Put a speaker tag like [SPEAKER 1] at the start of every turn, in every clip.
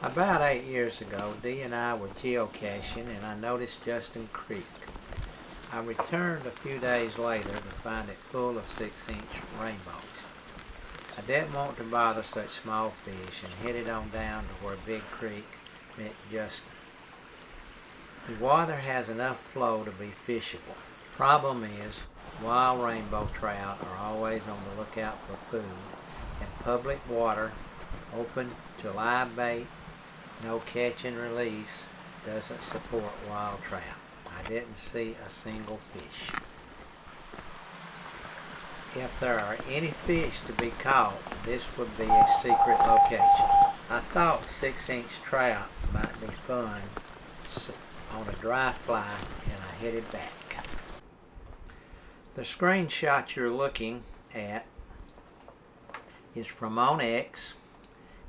[SPEAKER 1] About 8 years ago, Dee and I were geocaching and I noticed Justin Creek. I returned a few days later to find it full of 6-inch rainbows. I didn't want to bother such small fish and headed on down to where Big Creek met Justin. The water has enough flow to be fishable. Problem is, wild rainbow trout are always on the lookout for food, and public water, open to live bait, no catch and release, doesn't support wild trout. I didn't see a single fish. If there are any fish to be caught, this would be a secret location. I thought 6-inch trout might be fun on a dry fly, and I headed back. The screenshot you're looking at is from OnX.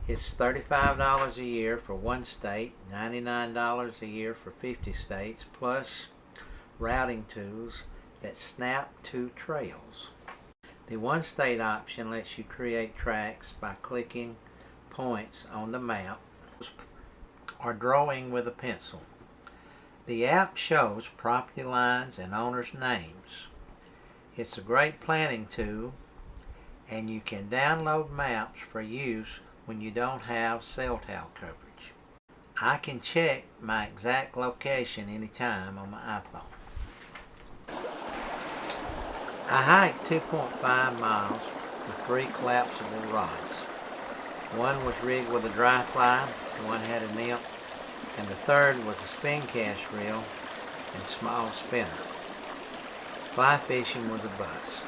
[SPEAKER 1] It's $35 a year for one state, $99 a year for 50 states, plus routing tools that snap to trails. The one state option lets you create tracks by clicking points on the map or drawing with a pencil. The app shows property lines and owners' names. It's a great planning tool, and you can download maps for use when you don't have cell tower coverage. I can check my exact location anytime on my iPhone. I hiked 2.5 miles with 3 collapsible rods. One was rigged with a dry fly, one had a nymph, and the third was a spin cast reel and small spinner. Fly fishing was a bust.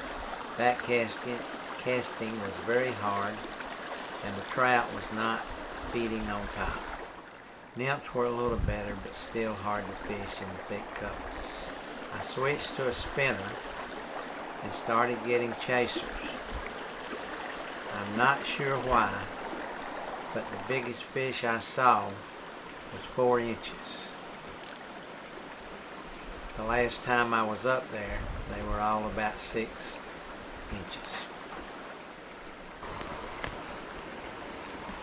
[SPEAKER 1] Back casting was very hard, and the trout was not feeding on top. Nymphs were a little better, but still hard to fish in the thick cover. I switched to a spinner and started getting chasers. I'm not sure why, but the biggest fish I saw was 4 inches. The last time I was up there, they were all about 6 inches.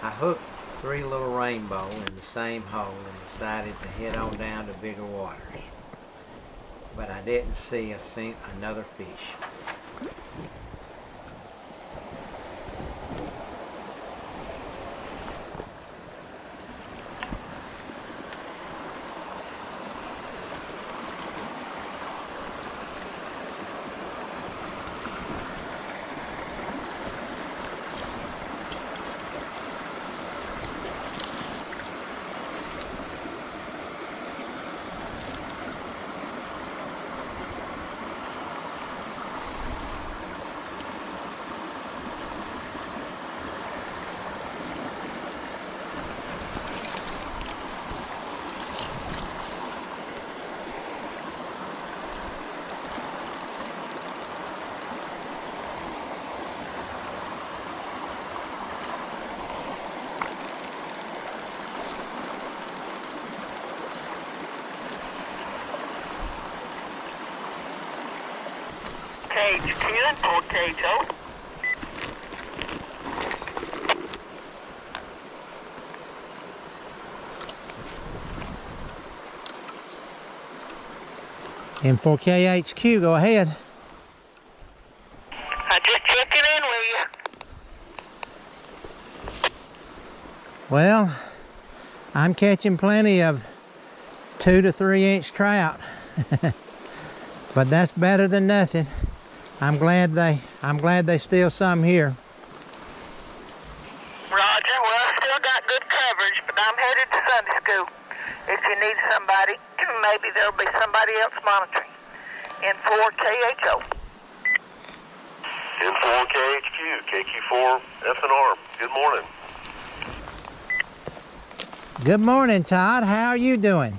[SPEAKER 1] I hooked 3 little rainbow in the same hole and decided to head on down to bigger waters. But I didn't see another fish.
[SPEAKER 2] Cage 10 or cage out.
[SPEAKER 1] M4KHQ, go ahead.
[SPEAKER 2] I just checking in with you.
[SPEAKER 1] Well, I'm catching plenty of 2 to 3 inch trout. But that's better than nothing. I'm glad they still some here.
[SPEAKER 2] Roger, well, I still got good coverage, but I'm headed to Sunday school. If you need somebody, maybe there'll be somebody else monitoring. N4KHO.
[SPEAKER 3] N4KHQ, KQ4 FNR. Good morning.
[SPEAKER 1] Good morning, Todd. How are you doing?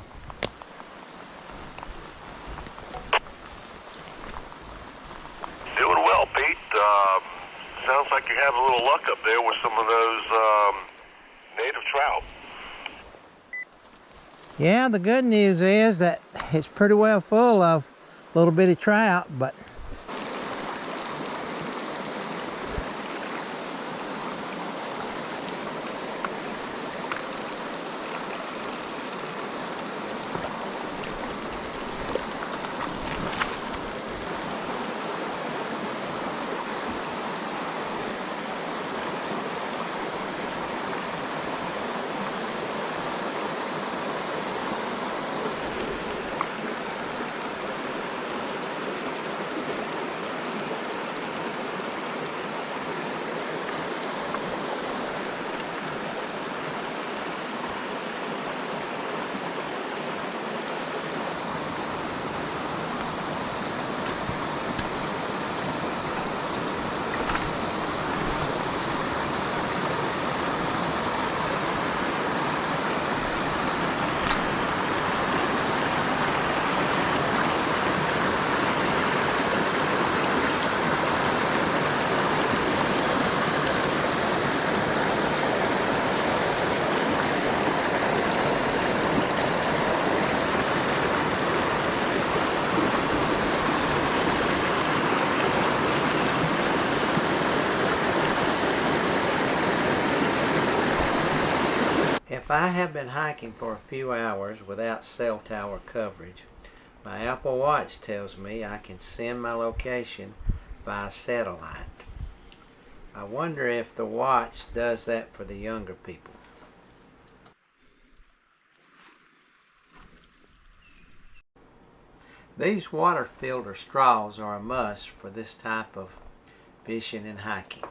[SPEAKER 3] Doing well, Pete. Sounds like you have a little luck up there with some of those native trout.
[SPEAKER 1] Yeah, the good news is that it's pretty well full of little bitty trout, but If I have been hiking for a few hours without cell tower coverage, my Apple Watch tells me I can send my location via satellite. I wonder if the watch does that for the younger people. These water filter straws are a must for this type of fishing and hiking.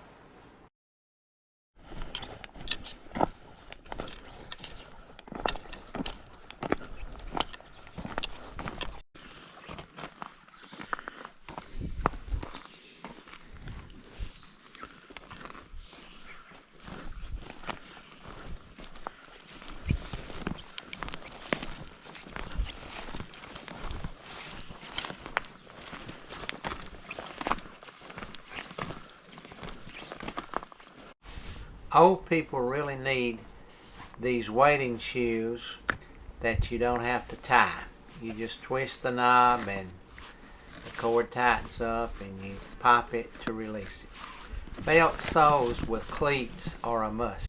[SPEAKER 1] Old people really need these wading shoes that you don't have to tie. You just twist the knob and the cord tightens up and you pop it to release it. Felt soles with cleats are a must.